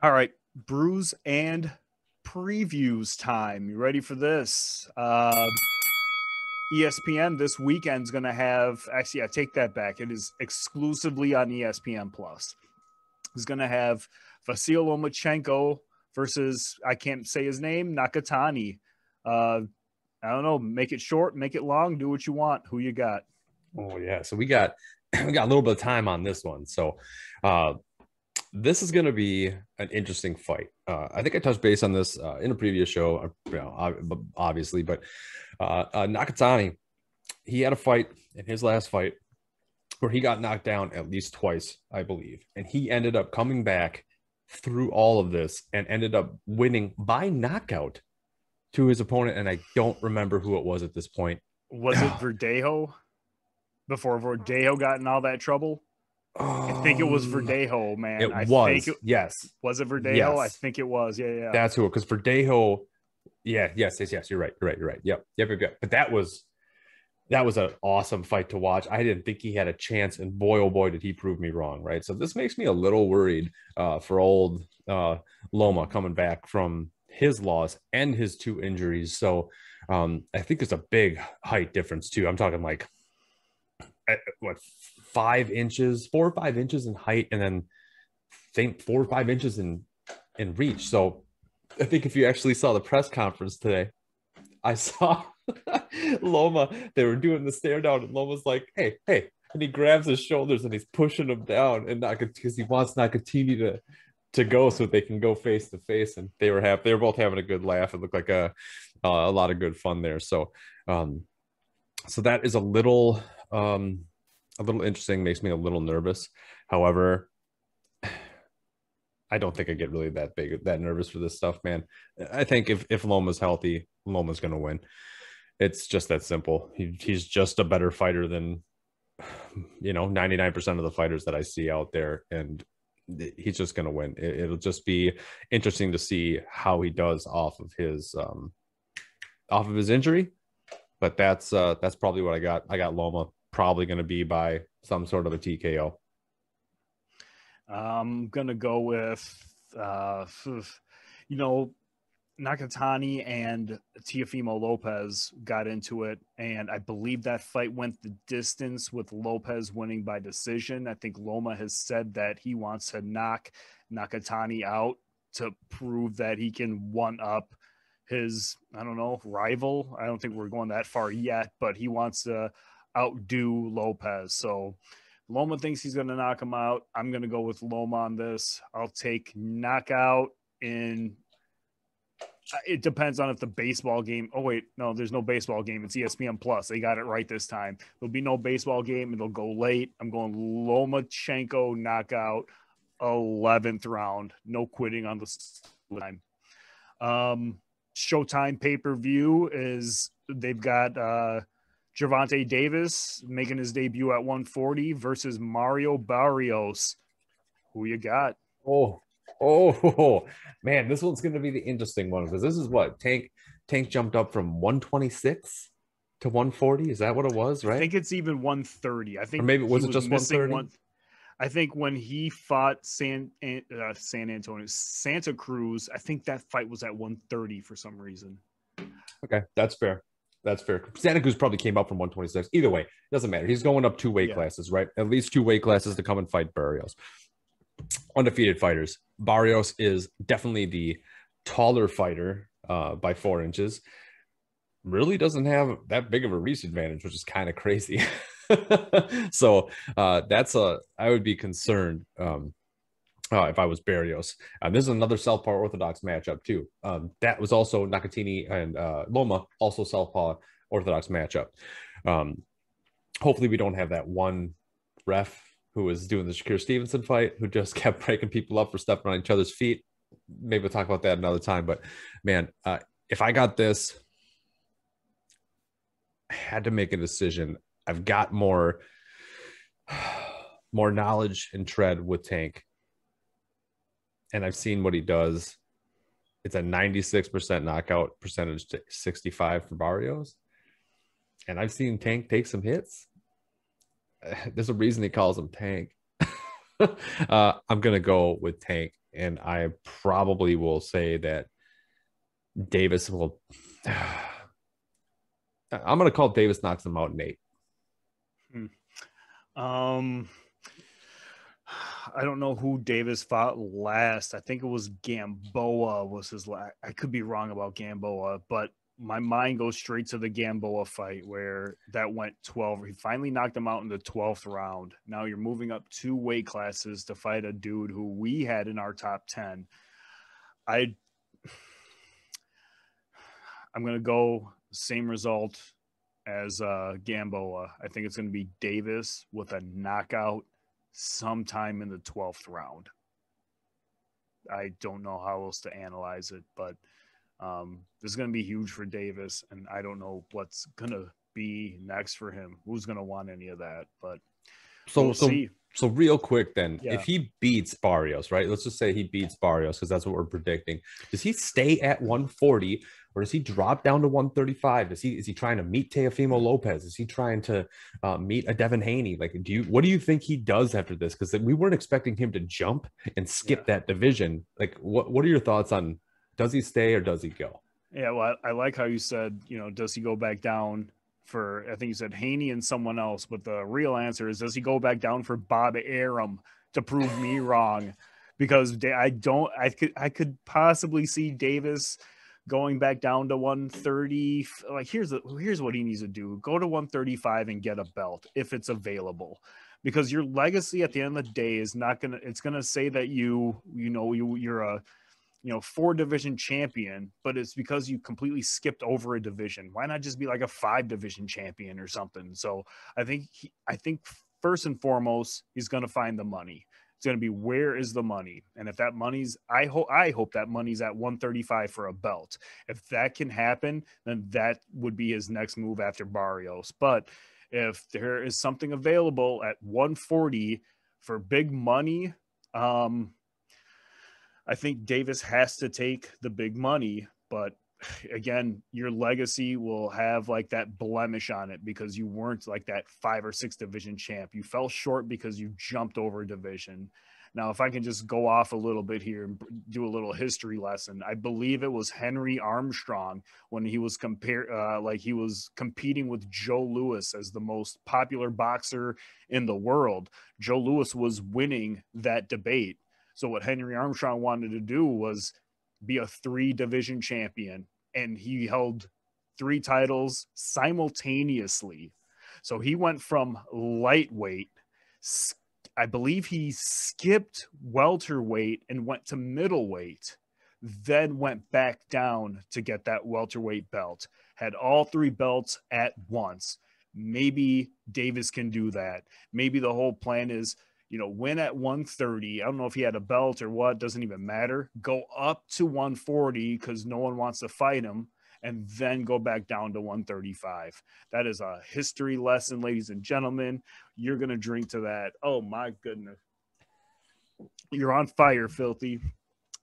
All right, brews and previews time. You ready for this? ESPN this weekend's going to have. Actually, I take that back. It is exclusively on ESPN Plus. It's going to have Vasiliy Lomachenko versus, I can't say his name, Nakatani. I don't know. Make it short, make it long. Do what you want. Who you got? Oh yeah, so we got we got a little bit of time on this one. So uh this is going to be an interesting fight. I think I touched base on this in a previous show, obviously, but Nakatani, he had a fight in his last fight where he got knocked down at least twice, I believe, and he ended up coming back through all of this and ended up winning by knockout to his opponent, and I don't remember who it was at this point. Was it Verdejo? Before Verdejo got in all that trouble? I think it was Um, Verdejo, man. it I think was it yes, was it Verdejo. I yes, think it was. Yeah, yeah. that's who. Because Verdejo, yeah, yes. You're right. Yep. But that was an awesome fight to watch. I didn't think he had a chance, and boy, oh boy, did he prove me wrong. Right. So this makes me a little worried for old Loma coming back from his loss and his two injuries. So I think there's a big height difference too. I'm talking like what 5 inches, 4 or 5 inches in height, and then think 4 or 5 inches in reach. So I think if you actually saw the press conference today, I saw Loma. They were doing the stare down, and Loma's like, "Hey," and he grabs his shoulders and he's pushing him down, and not because he wants Nakatini to go so they can go face to face. And they were both having a good laugh. It looked like a lot of good fun there. Um, so that is a little interesting. Makes me a little nervous. However, I don't think I get really that nervous for this stuff, man. I think if Loma's healthy, Loma's going to win. It's just that simple. He's just a better fighter than 99% of the fighters that I see out there, and he's just going to win. It'll just be interesting to see how he does off of his injury. But that's probably what I got. I got Loma probably going to be by some sort of a TKO. I'm gonna go with you know Nakatani and Teofimo Lopez got into it, and I believe that fight went the distance with Lopez winning by decision. I think Loma has said that he wants to knock Nakatani out to prove that he can one up his, I don't know, rival. I don't think we're going that far yet, but he wants to outdo Lopez. So Loma thinks he's going to knock him out. I'm going to go with Loma on this. I'll take knockout in. It depends on if the baseball game. Oh wait, no, there's no baseball game. It's ESPN Plus. They got it right this time. There'll be no baseball game. It'll go late. I'm going Lomachenko knockout, 11th round. No quitting on the time. Showtime pay-per-view is they've got Gervonta Davis making his debut at 140 versus Mario Barrios. Who you got? Oh, oh, man, this one's going to be the interesting one because this is what Tank jumped up from 126 to 140. Is that what it was, I right? think it's even 130. I Or think maybe he was it was just missing 130? one. I think when he fought San Antonio, Santa Cruz, I think that fight was at 130 for some reason. Okay, that's fair. That's fair. Santa Cruz probably came up from 126. Either way, doesn't matter. He's going up two weight Yeah. classes, right? At least two weight classes to come and fight Barrios. Undefeated fighters. Barrios is definitely the taller fighter by 4 inches. Really doesn't have that big of a reach advantage, which is kind of crazy. So I would be concerned if I was Barrios. This is another Southpaw Orthodox matchup too. That was also Nakatini and Loma, also Southpaw Orthodox matchup. Um, Hopefully we don't have that one ref who was doing the Shakir Stevenson fight who just kept breaking people up for stepping on each other's feet. Maybe we'll talk about that another time. But man, if I got this, I had to make a decision. I've got more knowledge and tread with Tank, and I've seen what he does. It's a 96% knockout percentage to 65 for Barrios. And I've seen Tank take some hits. There's a reason he calls him Tank. I'm gonna go with Tank, and I probably will say that Davis will. I'm gonna call Davis knocks him out in 8. Um, I don't know who Davis fought last. I think it was Gamboa was his last. I could be wrong about Gamboa, but my mind goes straight to the Gamboa fight where that went 12. He finally knocked him out in the 12th round. Now you're moving up 2 weight classes to fight a dude who we had in our top 10. I'm going to go same result as Gamboa. I think it's going to be Davis with a knockout sometime in the 12th round. I don't know how else to analyze it, but this is going to be huge for Davis, and I don't know what's going to be next for him. Who's going to want any of that? But we'll see. So real quick then, Yeah. if he beats Barrios, right? Let's just say he beats Barrios because that's what we're predicting. Does he stay at 140 or does he drop down to 135? Is he trying to meet Teofimo Lopez? Is he trying to meet a Devin Haney? Like, what do you think he does after this? Because we weren't expecting him to jump and skip that division. Like, what are your thoughts on does he stay or does he go? Yeah, well, I like how you said, does he go back down for, I think you said Haney and someone else, but the real answer is, does he go back down for Bob Arum to prove me wrong? Because I could possibly see Davis going back down to 130. Like, here's what he needs to do. Go to 135 and get a belt if it's available. Because your legacy at the end of the day is it's going to say that you're a 4-division champion, but it's because you completely skipped over a division. Why not just be like a 5-division champion or something? So I think first and foremost, he's going to find the money. It's going to be, where is the money? And if that money's, I hope that money's at 135 for a belt. If that can happen, then that would be his next move after Barrios. But if there is something available at 140 for big money, I think Davis has to take the big money, but again, your legacy will have like that blemish on it because you weren't like that 5 or 6 division champ. You fell short because you jumped over a division. Now, if I can just go off a little bit here and do a little history lesson, I believe it was Henry Armstrong when he was he was competing with Joe Louis as the most popular boxer in the world. Joe Louis was winning that debate. So what Henry Armstrong wanted to do was be a 3-division champion, and he held 3 titles simultaneously. So he went from lightweight, I believe he skipped welterweight and went to middleweight, then went back down to get that welterweight belt, had all 3 belts at once. Maybe Davis can do that. Maybe the whole plan is, win at 130. I don't know if he had a belt or what, doesn't even matter. Go up to 140 because no one wants to fight him, and then go back down to 135. That is a history lesson, ladies and gentlemen. You're going to drink to that. Oh, my goodness. You're on fire, Filthy.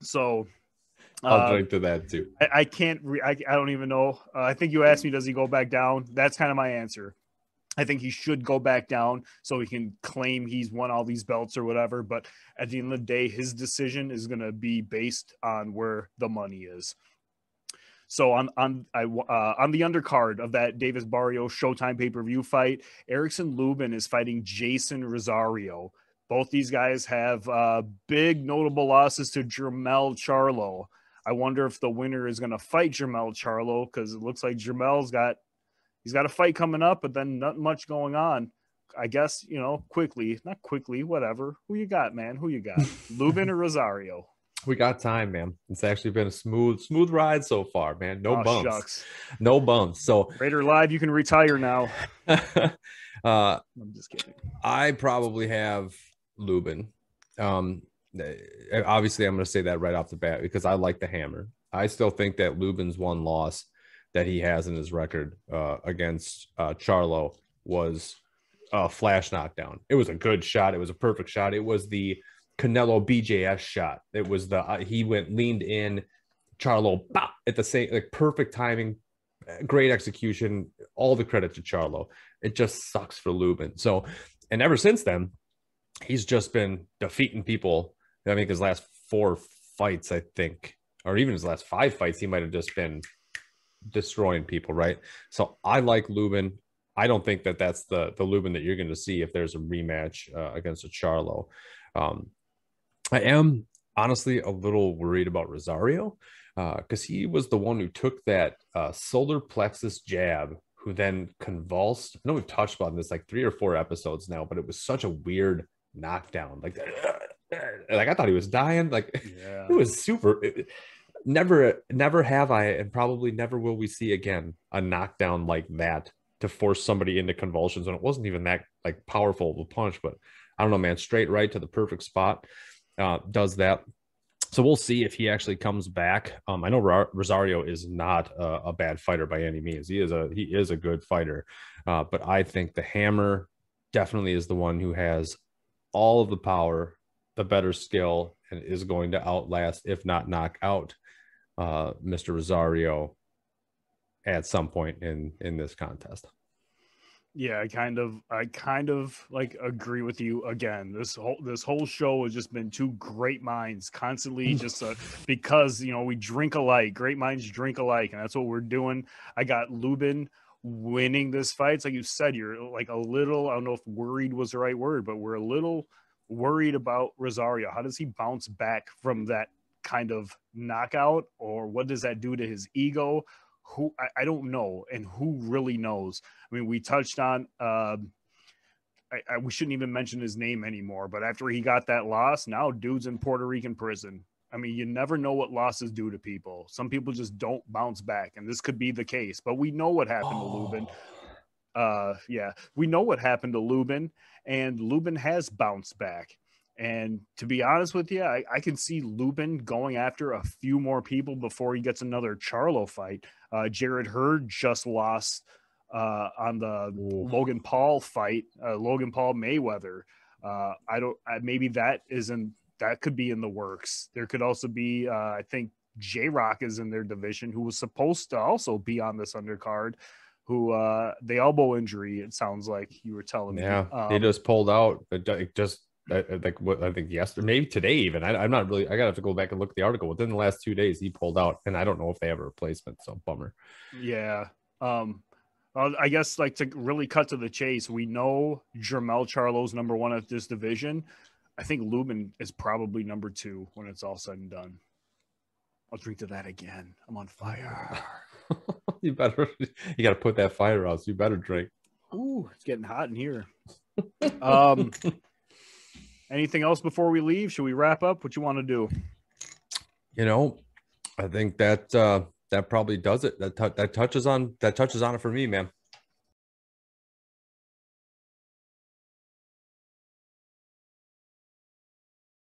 So I'll drink to that, too. I can't I don't even know. I think you asked me, does he go back down? That's kind of my answer. I think he should go back down so he can claim he's won all these belts or whatever. But at the end of the day, his decision is going to be based on where the money is. So on the undercard of that Davis Barrios Showtime pay-per-view fight, Erickson Lubin is fighting Jeison Rosario. Both these guys have big notable losses to Jermell Charlo. I wonder if the winner is going to fight Jermell Charlo, because it looks like Jermell's got a fight coming up, but then not much going on. I guess, not quickly, whatever. Who you got, man? Who you got? Lubin or Rosario? We got time, man. It's actually been a smooth ride so far, man. No bumps. Shucks. No bumps. So Raider Live, you can retire now. I'm just kidding. I probably have Lubin. Obviously, I'm going to say that right off the bat because I like the hammer. I still think that Lubin's one loss that he has in his record against Charlo was a flash knockdown. It was a good shot. It was a perfect shot. It was the Canelo BJS shot. It was he leaned in, Charlo at the same, like, perfect timing, great execution. All the credit to Charlo. It just sucks for Lubin. So, and ever since then, he's just been defeating people. I mean, his last 4 fights, I think, or even his last 5 fights, he might have just been destroying people, right? So I like Lubin. I don't think that that's the Lubin that you're going to see if there's a rematch against a Charlo. I am honestly a little worried about Rosario because he was the one who took that solar plexus jab, who then convulsed. I know we've touched about this like 3 or 4 episodes now, but it was such a weird knockdown. Like I thought he was dying. Like Yeah. it was super. Never have I, and probably never will we see again a knockdown like that to force somebody into convulsions. And it wasn't even that like powerful of a punch, but I don't know, man. Straight right to the perfect spot. Does that. So we'll see if he actually comes back. I know Rosario is not a bad fighter by any means. He is a good fighter, but I think the Hammer definitely is the one who has all of the power, the better skill, and is going to outlast, if not knock out, Mr. Rosario at some point in this contest. Yeah, I kind of like agree with you again. This whole show has just been two great minds constantly just because, you know, we drink alike. Great minds drink alike, and that's what we're doing. I got Lubin winning this fight. It's like you said, you're like a little, I don't know if worried was the right word, but we're a little worried about Rosario. How does he bounce back from that kind of knockout, or what does that do to his ego? Who I don't know, and who really knows? I mean, we touched on. We shouldn't even mention his name anymore. But after he got that loss, now dude's in Puerto Rican prison. I mean, you never know what losses do to people. Some people just don't bounce back, and this could be the case. But we know what happened to Lubin. Yeah, we know what happened to Lubin, and Lubin has bounced back. And to be honest with you, I can see Lubin going after a few more people before he gets another Charlo fight. Jared Hurd just lost on the Logan Paul fight, Logan Paul Mayweather. Maybe that could be in the works. There could also be, I think J Rock is in their division, who was supposed to also be on this undercard. Who the elbow injury? It sounds like you were telling me. Yeah, he just pulled out. Like what I think yesterday, maybe today even. I'm not really. I gotta have to go back and look at the article. Within the last 2 days, he pulled out, and I don't know if they have a replacement. So bummer. Yeah. I guess like to really cut to the chase, we know Jermell Charlo's number one at this division. I think Lubin is probably number two when it's all said and done. I'll drink to that again. I'm on fire. You got to put that fire out. So you better drink. Ooh, it's getting hot in here. Anything else before we leave? Should we wrap up? What you want to do? You know, I think that that probably does it. That touches on it for me, man.